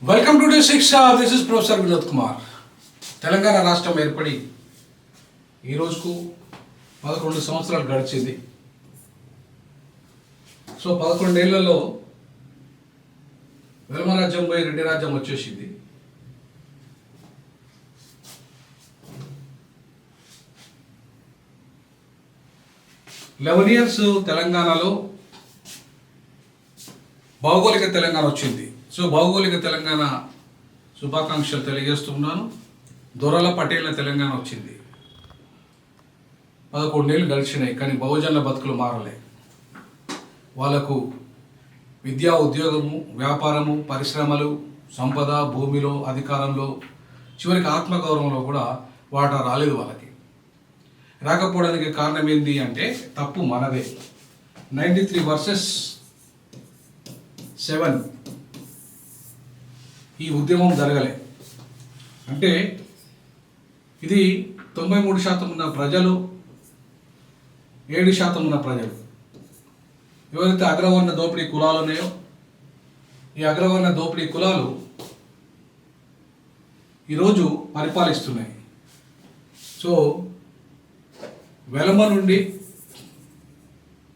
Welcome to day శిక్ష. This is professor Vinod Kumar. Telangana రాష్ట్రం ఏర్పడి ఈ రోజుకు 11 సంవత్సరాలు గడిచింది. సో 11 ఏళ్లలో వెలమ రాజ్యం పోయి రెడ్డి రాజ్యం వచ్చేసింది. ఇయర్స్ తెలంగాణలో భౌగోళిక తెలంగాణ వచ్చింది. సో భౌగోళిక తెలంగాణ శుభాకాంక్షలు తెలియజేస్తున్నాను. దొరల పటేళ్ల తెలంగాణ వచ్చింది. 11 ఏళ్ళు గడిచినాయి, కానీ బహుజనుల బతుకులు మారలే. వాళ్ళకు విద్యా, ఉద్యోగము, వ్యాపారము, పరిశ్రమలు, సంపద, భూమిలో, అధికారంలో, చివరికి ఆత్మగౌరవంలో కూడా వాటా రాలేదు. వాళ్ళకి రాకపోవడానికి కారణం ఏంటి అంటే తప్పు మనదే. 93 వర్సెస్ 7 ఈ ఉద్యమం జరగలే. అంటే ఇది 93% ఉన్న ప్రజలు, 7% ఉన్న ప్రజలు, ఎవరైతే అగ్రవర్ణ దోపిడీ కులాలు ఉన్నాయో ఈ అగ్రవర్ణ దోపిడీ కులాలు ఈరోజు పరిపాలిస్తున్నాయి. సో వెలమ నుండి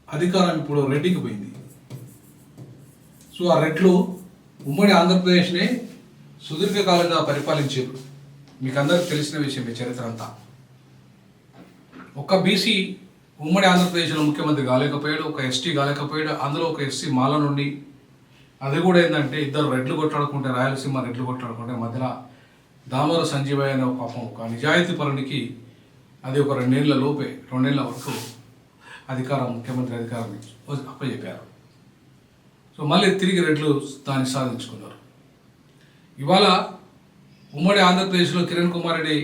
అధికారం ఇప్పుడు రెడ్డికి పోయింది. సో ఆ రెడ్లు ఉమ్మడి ఆంధ్రప్రదేశ్ని సుదీర్ఘకాలంగా పరిపాలించారు. మీకు అందరికి తెలిసిన విషయం, ఈ చరిత్ర అంతా. ఒక బీసీ ఉమ్మడి ఆంధ్రప్రదేశ్లో ముఖ్యమంత్రి కాలేకపోయాడు, ఒక ఎస్టీ కాలేకపోయాడు. అందులో ఒక ఎస్సీ మాల నుండి. అది కూడా ఏంటంటే ఇద్దరు రెడ్లు కొట్లాడుకుంటే, రాయలసీమ రెడ్లు కొట్లాడుకుంటే మధ్యలో దామోర సంజీవయ్య అనే పాపం ఒక నిజాయితీ పరునికి అది ఒక 2 ఏళ్ల లోపే, 2 ఏళ్ల వరకు అధికారం, ముఖ్యమంత్రి అధికారాన్ని అప్పచెప్పారు. సో మళ్ళీ తిరిగి రెడ్లు దాన్ని సాధించుకున్నారు. ఇవాళ ఉమ్మడి ఆంధ్రప్రదేశ్లో కిరణ్ కుమార్ రెడ్డి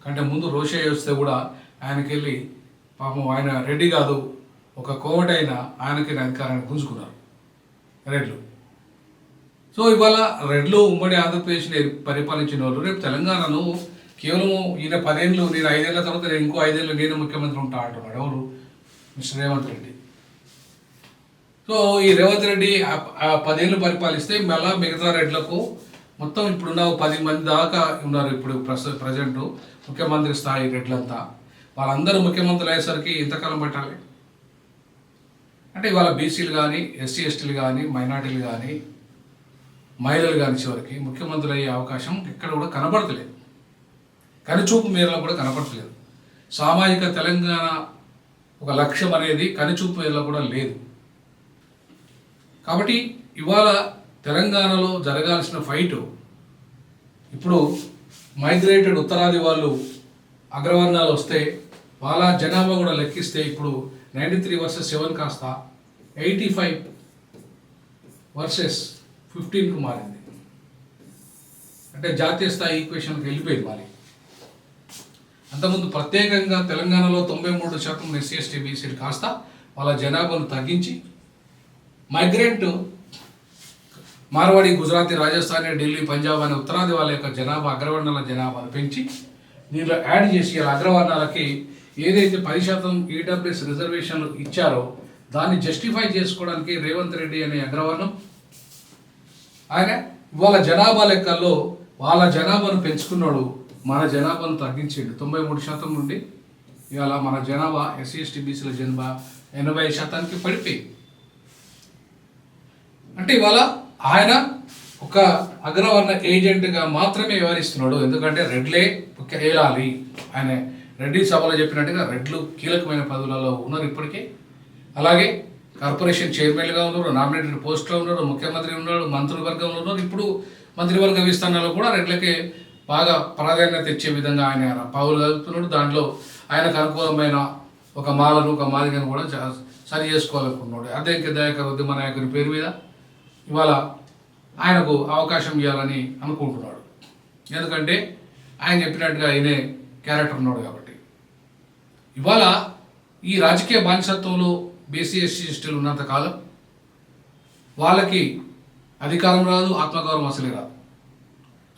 కంటే ముందు రోషయ్య వస్తే కూడా ఆయనకి వెళ్ళి పాపం ఆయన రెడ్డి కాదు, ఒక కోవటైన ఆయనకి అధికారాన్ని గుంజుకున్నారు రెడ్లు. సో ఇవాళ రెడ్లు ఉమ్మడి ఆంధ్రప్రదేశ్ని పరిపాలించిన వాళ్ళు రేపు తెలంగాణను కేవలము ఈయన 10 ఏళ్ళు, నేను 5 ఏళ్ల తర్వాత నేను ఇంకో 5 ఏళ్ళు నేను ముఖ్యమంత్రి ఉంటా అంటున్నాడు. ఎవరు? మిస్టర్ రేవంత్ రెడ్డి. సో ఈ రేవంత్ రెడ్డి 10 ఏళ్ళు పరిపాలిస్తే మళ్ళీ మిగతా రెడ్లకు మొత్తం ఇప్పుడున్న 10 మంది దాకా ఉన్నారు. ఇప్పుడు ప్రజెంట్ ముఖ్యమంత్రి స్థాయి రెడ్లంతా, వాళ్ళందరూ ముఖ్యమంత్రులు అయ్యేసరికి ఎంతకాలం పట్టాలి? అంటే ఇవాళ బీసీలు కానీ, ఎస్సీ ఎస్టీలు కానీ, మైనార్టీలు కానీ, మహిళలు కానీ చివరికి ముఖ్యమంత్రులు అయ్యే అవకాశం ఎక్కడ కూడా కనబడతలేదు. కనుచూపు మేరలో కూడా కనపడట్లేదు. సామాజిక తెలంగాణ ఒక లక్ష్యం అనేది కనుచూపు మేరలో కూడా లేదు. కాబట్టి ఇవాళ తెలంగాణలో జరగాల్సిన ఫైటు ఇప్పుడు మైగ్రేటెడ్ ఉత్తరాది వాళ్ళు అగ్రవర్ణాలు వస్తే వాళ్ళ జనాభా కూడా లెక్కిస్తే ఇప్పుడు 93 వర్సెస్ 7 కాస్త 85 వర్సెస్ 15కు మారింది. అంటే జాతీయ స్థాయి ఈక్వేషన్కి వెళ్ళిపోయింది మరి. అంతకుముందు ప్రత్యేకంగా తెలంగాణలో 93% ఎస్సీ ఎస్టీ బీసీలు కాస్త వాళ్ళ జనాభాను తగ్గించి మైగ్రెంట్ మార్వాడి, గుజరాతీ, రాజస్థానీ, ఢిల్లీ, పంజాబ్ అనే ఉత్తరాది వాళ్ళ యొక్క జనాభా, అగ్రవర్ణాల జనాభాను పెంచి దీనిలో యాడ్ చేసి ఇలా అగ్రవర్ణాలకి ఏదైతే 10% ఈడబ్ల్యూఎస్ రిజర్వేషన్లు ఇచ్చారో దాన్ని జస్టిఫై చేసుకోవడానికి రేవంత్ రెడ్డి అనే అగ్రవర్ణం ఆయన ఇవాళ జనాభా లెక్కల్లో వాళ్ళ జనాభాను పెంచుకున్నాడు, మన జనాభాను తగ్గించాడు. 93% నుండి ఇవాళ మన జనాభా ఎస్సీ ఎస్టీ బీసీల జనాభా 80%కి పడిపోయింది. అంటే ఇవాళ ఆయన ఒక అగ్రవర్ణ ఏజెంట్గా మాత్రమే వ్యవహరిస్తున్నాడు. ఎందుకంటే రెడ్లే ఏలాలి. ఆయన రెడ్డి సభలో చెప్పినట్టుగా రెడ్లు కీలకమైన పదవులలో ఉన్నారు ఇప్పటికే. అలాగే కార్పొరేషన్ చైర్మన్గా ఉన్నారు, నామినేటెడ్ పోస్ట్లో ఉన్నారు, ముఖ్యమంత్రి ఉన్నాడు, మంత్రివర్గంలో ఉన్నారు. ఇప్పుడు మంత్రివర్గ విస్తరణలో కూడా రెడ్లకే బాగా ప్రాధాన్యత ఇచ్చే విధంగా ఆయన పావులు కలుపుతున్నాడు. దాంట్లో ఆయనకు అనుకూలమైన ఒక మాలను, ఒక మాదిగను కూడా సరి చేసుకోవాలనుకున్నాడు. అద్దంకి దయాకర్ ఉద్యమ నాయకుని పేరు మీద ఇవాళ ఆయనకు అవకాశం ఇవ్వాలని అనుకుంటున్నాడు. ఎందుకంటే ఆయన చెప్పినట్టుగా ఆయనే క్యారెక్టర్ ఉన్నాడు కాబట్టి. ఇవాళ ఈ రాజకీయ బానిసత్వంలో బీసీ ఎస్సీ ఎస్టీలు ఉన్నంతకాలం వాళ్ళకి అధికారం రాదు, ఆత్మగౌరవం అసలే రాదు.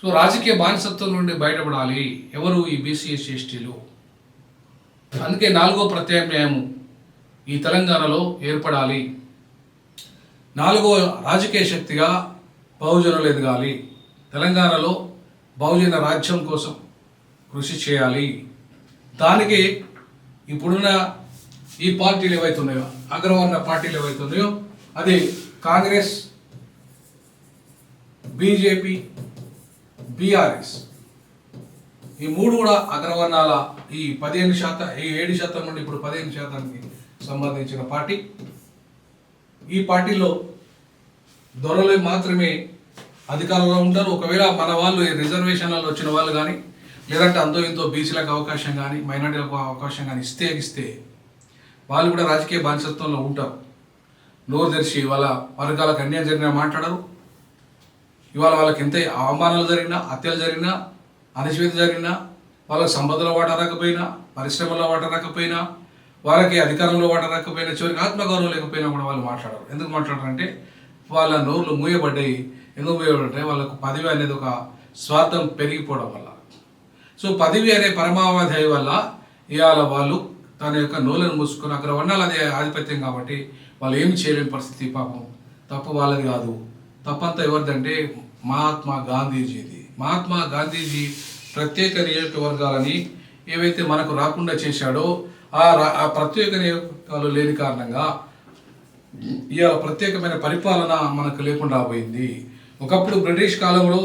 సో రాజకీయ బానిసత్వం నుండి బయటపడాలి ఎవరు? ఈ బీసీ ఎస్సీ ఎస్టీలు. అందుకే 4వ ప్రత్యామ్నాయం ఈ తెలంగాణలో ఏర్పడాలి. 4వ రాజకీయ శక్తిగా బహుజనులు ఎదగాలి. తెలంగాణలో బహుజన రాజ్యం కోసం కృషి చేయాలి. దానికి ఇప్పుడున్న ఈ పార్టీలు ఏవైతున్నాయో, అగ్రవర్ణ పార్టీలు ఏవైతున్నాయో, అది కాంగ్రెస్, బీజేపీ, బీఆర్ఎస్, ఈ మూడు కూడా అగ్రవర్ణాల ఈ 15%, ఈ 7% నుండి ఇప్పుడు 15%కి సంబంధించిన పార్టీ. ఈ పార్టీలో దొరలు మాత్రమే అధికారంలో ఉంటారు. ఒకవేళ మన వాళ్ళు రిజర్వేషన్లలో వచ్చిన వాళ్ళు కానీ, లేదంటే అంతో ఇంతో బీసీలకు అవకాశం కానీ, మైనార్టీలకు అవకాశం కానీ ఇస్తే వాళ్ళు కూడా రాజకీయ బానిసత్వంలో ఉంటారు. నోరు తెరిచి వాళ్ళ వర్గాలకు అన్యాయం జరిగినా మాట్లాడరు. ఇవాళ వాళ్ళకి ఎంత అవమానాలు జరిగినా, హత్యలు జరిగినా, అణచివేత జరిగినా, వాళ్ళకి సంపదలో వాటా రాకపోయినా, పరిశ్రమలో వాటా రాకపోయినా, వాళ్ళకి అధికారంలో వాటా రాకపోయినా, చివరికి ఆత్మగౌరవం లేకపోయినా కూడా వాళ్ళు మాట్లాడరు. ఎందుకు మాట్లాడరంటే వాళ్ళ నోర్లు మూయబడ్డాయి. ఎందుకు మూయబడ్డాయి? వాళ్ళకు పదవి అనేది ఒక స్వార్థం పెరిగిపోవడం వల్ల. సో పదవి అనే పరమావధి వల్ల ఇవాళ వాళ్ళు తన యొక్క నోలను మూసుకొని అగ్రవర్ణాలు అదే ఆధిపత్యం కాబట్టి వాళ్ళు ఏమి చేయలేని పరిస్థితి. పాపం తప్పు వాళ్ళది కాదు, తప్పంతా ఎవరిదంటే మహాత్మా గాంధీజీది. మహాత్మా గాంధీజీ ప్రత్యేక నియోజకవర్గాలని ఏవైతే మనకు రాకుండా చేశాడో ఆ ప్రత్యేక నియోజకవర్గాలు లేని కారణంగా ఇవాళ ప్రత్యేకమైన పరిపాలన మనకు లేకుండా పోయింది. ఒకప్పుడు బ్రిటిష్ కాలంలో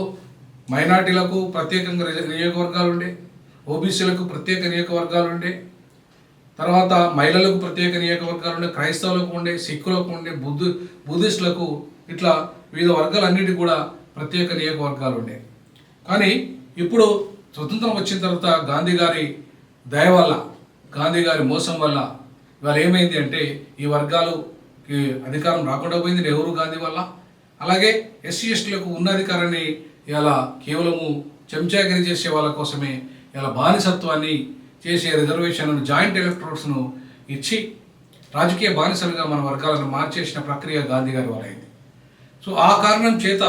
మైనార్టీలకు ప్రత్యేకంగా నియోజకవర్గాలు ఉండే, ఓబీసీలకు ప్రత్యేక నియోజకవర్గాలు ఉండే, తర్వాత మహిళలకు ప్రత్యేక నియోజకవర్గాలు ఉండే, క్రైస్తవులకు ఉండే, సిక్కులకు ఉండే, బుద్ధిస్టులకు, ఇట్లా వివిధ వర్గాలన్నిటికీ కూడా ప్రత్యేక నియోజకవర్గాలు ఉండే. కానీ ఇప్పుడు స్వతంత్రం వచ్చిన తర్వాత గాంధీ గారి దయ వల్ల, గాంధీ గారి మోసం వల్ల ఇవాళ ఏమైంది అంటే ఈ వర్గాలుకి అధికారం రాకుండా పోయింది నెహ్రూ గాంధీ వల్ల. అలాగే ఎస్సీ ఎస్టీలకు ఉన్న అధికారాన్ని ఇలా కేవలము చెంచాగిరి చేసే వాళ్ళ కోసమే ఇలా బానిసత్వాన్ని చేసే రిజర్వేషన్లను, జాయింట్ ఎలక్టోరేట్స్ను ఇచ్చి రాజకీయ బానిసలుగా మన వర్గాలను మార్చేసిన ప్రక్రియ గాంధీ గారి వల్ల అయింది. సో ఆ కారణం చేత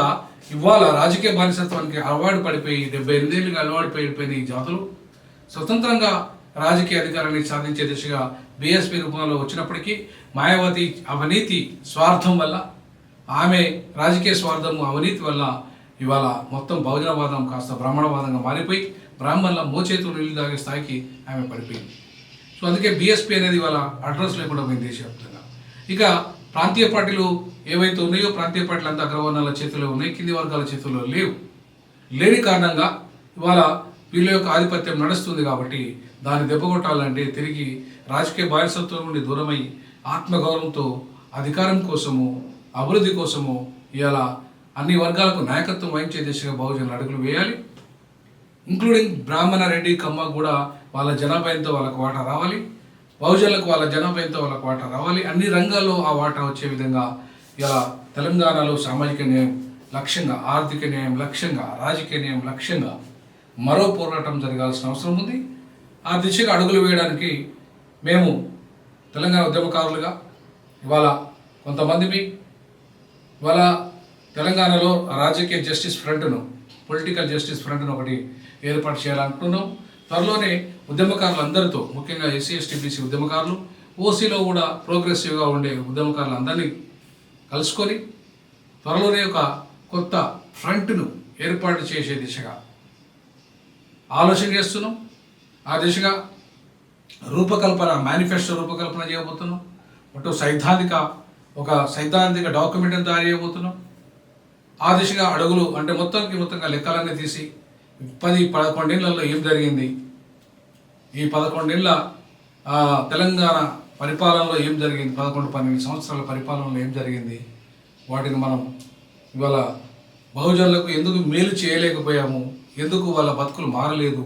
ఇవాళ రాజకీయ బానిసత్వానికి అలవాటు పడిపోయి 78 ఏళ్ళుగా అలవాటు పడిపోయిన ఈ జాతులు స్వతంత్రంగా రాజకీయ అధికారాన్ని సాధించే దిశగా బీఎస్పీ రూపంలో వచ్చినప్పటికీ మాయావతి అవినీతి స్వార్థం వల్ల, ఆమె రాజకీయ స్వార్థము అవినీతి వల్ల ఇవాళ మొత్తం బహుజనవాదం కాస్త బ్రాహ్మణవాదంగా మారిపోయి బ్రాహ్మణుల మోచేతులు నీళ్లు తాగే స్థాయికి ఆమె పడిపోయింది. సో అందుకే బీఎస్పీ అనేది ఇవాళ అడ్రస్ లేకుండా పోయింది దేశవ్యాప్తంగా. ఇక ప్రాంతీయ పార్టీలు ఏవైతే ఉన్నాయో, ప్రాంతీయ పార్టీలు అంతా అగ్రవర్ణాల చేతుల్లో ఉన్నాయి, కింది వర్గాల చేతుల్లో లేని కారణంగా ఇవాళ వీళ్ళ యొక్క ఆధిపత్యం నడుస్తుంది. కాబట్టి దాన్ని దెబ్బకొట్టాలంటే తిరిగి రాజకీయ బానిసత్వం నుండి దూరమై ఆత్మగౌరవంతో అధికారం కోసము, అభివృద్ధి కోసము ఇవాళ అన్ని వర్గాలకు నాయకత్వం వహించే దిశగా బహుజనులు అడుగులు వేయాలి. ఇంక్లూడింగ్ బ్రాహ్మణ, రెడ్డి, కమ్మ కూడా వాళ్ళ జనాభాయంతో వాళ్ళకు వాటా రావాలి. బహుజనులకు వాళ్ళ జనాభాయంతో వాళ్ళకు వాటా రావాలి. అన్ని రంగాల్లో ఆ వాటా వచ్చే విధంగా ఇలా తెలంగాణలో సామాజిక న్యాయం లక్ష్యంగా, ఆర్థిక న్యాయం లక్ష్యంగా, రాజకీయ న్యాయం లక్ష్యంగా మరో పోరాటం జరగాల్సిన అవసరం ఉంది. ఆ దిశగా అడుగులు వేయడానికి మేము తెలంగాణ ఉద్యమకారులుగా ఇవాళ కొంతమంది ఇవాళ తెలంగాణలో రాజకీయ జస్టిస్ ఫ్రంట్ను, పొలిటికల్ జస్టిస్ ఫ్రంట్ను ఒకటి ఏర్పాటు చేయాలనుకుంటున్నాం. త్వరలోనే ఉద్యమకారులు అందరితో, ముఖ్యంగా ఎస్సీ ఎస్టీ బీసీ ఉద్యమకారులు, ఓసీలో కూడా ప్రోగ్రెసివ్గా ఉండే ఉద్యమకారులు అందరినీ కలుసుకొని త్వరలోనే ఒక కొత్త ఫ్రంట్ను ఏర్పాటు చేసే దిశగా ఆలోచన చేస్తున్నాం. ఆ దిశగా రూపకల్పన, మేనిఫెస్టో రూపకల్పన చేయబోతున్నాం. అటు సైద్ధాంతిక డాక్యుమెంట్ని తయారు చేయబోతున్నాం. ఆ దిశగా అడుగులు అంటే మొత్తంగా లెక్కలన్నీ తీసి 10-11 ఏళ్లలో ఏం జరిగింది, ఈ 11 ఏళ్ళ తెలంగాణ పరిపాలనలో ఏం జరిగింది, 11-12 సంవత్సరాల పరిపాలనలో ఏం జరిగింది, వాటిని మనం ఇవాళ బహుజనులకు ఎందుకు మేలు చేయలేకపోయాము, ఎందుకు వాళ్ళ బతుకులు మారలేదు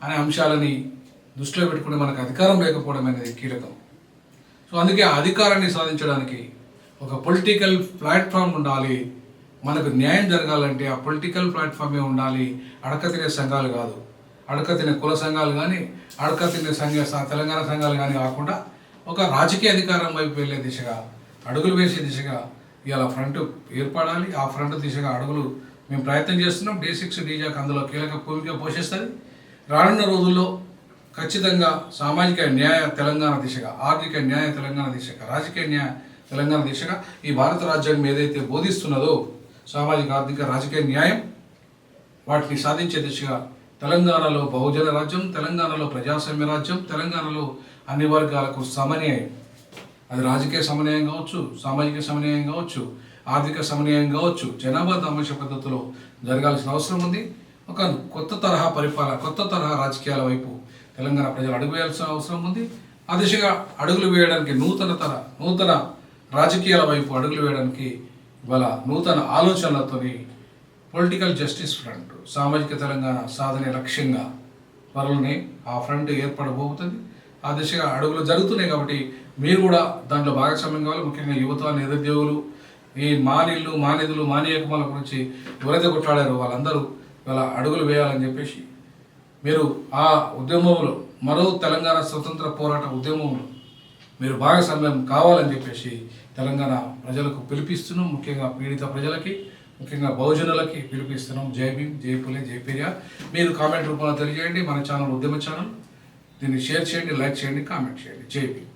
అనే అంశాలని దృష్టిలో పెట్టుకుని మనకు అధికారం లేకపోవడం అనేది కీలకం. సో అందుకే ఆ అధికారాన్ని సాధించడానికి ఒక పొలిటికల్ ప్లాట్ఫామ్ ఉండాలి. మనకు న్యాయం జరగాలంటే ఆ పొలిటికల్ ప్లాట్ఫామే ఉండాలి. అడకతినే సంఘాలు కాదు, అడకతినే కుల సంఘాలు కానీ, అడకతినే తెలంగాణ సంఘాలు కానీ కాకుండా ఒక రాజకీయ అధికారం వైపు వెళ్ళే దిశగా, అడుగులు వేసే దిశగా ఇవాళ ఫ్రంట్ ఏర్పడాలి. ఆ ఫ్రంట్ దిశగా అడుగులు మేము ప్రయత్నం చేస్తున్నాం. D6 D-JAC అందులో కీలక భూమిక పోషిస్తుంది. రానున్న రోజుల్లో ఖచ్చితంగా సామాజిక న్యాయ తెలంగాణ దిశగా, ఆర్థిక న్యాయ తెలంగాణ దిశగా, రాజకీయ న్యాయ తెలంగాణ దిశగా ఈ భారత రాజ్యాంగం ఏదైతే బోధిస్తున్నదో సామాజిక, ఆర్థిక, రాజకీయ న్యాయం వాటిని సాధించే దిశగా తెలంగాణలో బహుజన రాజ్యం, తెలంగాణలో ప్రజాస్వామ్య రాజ్యం, తెలంగాణలో అన్ని వర్గాలకు సమన్యాయం, అది రాజకీయ సమన్యాయం కావచ్చు, సామాజిక సమన్యాయం కావచ్చు, ఆర్థిక సమన్యాయం కావచ్చు, జనాభా దామాష పద్ధతిలో జరగాల్సిన అవసరం ఉంది. ఒక కొత్త తరహా పరిపాలన, కొత్త తరహా రాజకీయాల వైపు తెలంగాణ ప్రజలు అడుగు వేయాల్సిన అవసరం ఉంది. ఆ దిశగా అడుగులు వేయడానికి నూతన రాజకీయాల వైపు అడుగులు వేయడానికి ఇవాళ నూతన ఆలోచనలతోని పొలిటికల్ జస్టిస్ ఫ్రంట్, సామాజిక తెలంగాణ సాధనే లక్ష్యంగా త్వరలోనే ఆ ఫ్రంట్ ఏర్పడబోతుంది. ఆ దిశగా అడుగులు జరుగుతున్నాయి కాబట్టి మీరు కూడా దాంట్లో భాగస్వామ్యం కావాలి. ముఖ్యంగా యువత, నిరుద్యోగులు, ఈ మానిళ్ళు, మానిధులు, మానీయకుమాల గురించి ఎవరైతే కొట్లాడారో వాళ్ళందరూ ఇలా అడుగులు వేయాలని చెప్పేసి మీరు ఆ ఉద్యమంలో, మరో తెలంగాణ స్వతంత్ర పోరాట ఉద్యమంలో మీరు భాగస్వామ్యం కావాలని చెప్పేసి తెలంగాణ ప్రజలకు పిలిపిస్తున్నాం. ముఖ్యంగా పీడిత ప్రజలకి, ముఖ్యంగా బహుజనులకి పిలిపిస్తున్నాం. జై భీమ్, జై పులే, జై పెరియార్. మీరు కామెంట్ రూపంలో తెలియజేయండి. మన ఛానల్ ఉద్యమ ఛానల్, దీన్ని షేర్ చేయండి, లైక్ చేయండి, కామెంట్ చేయండి. జై భీమ్.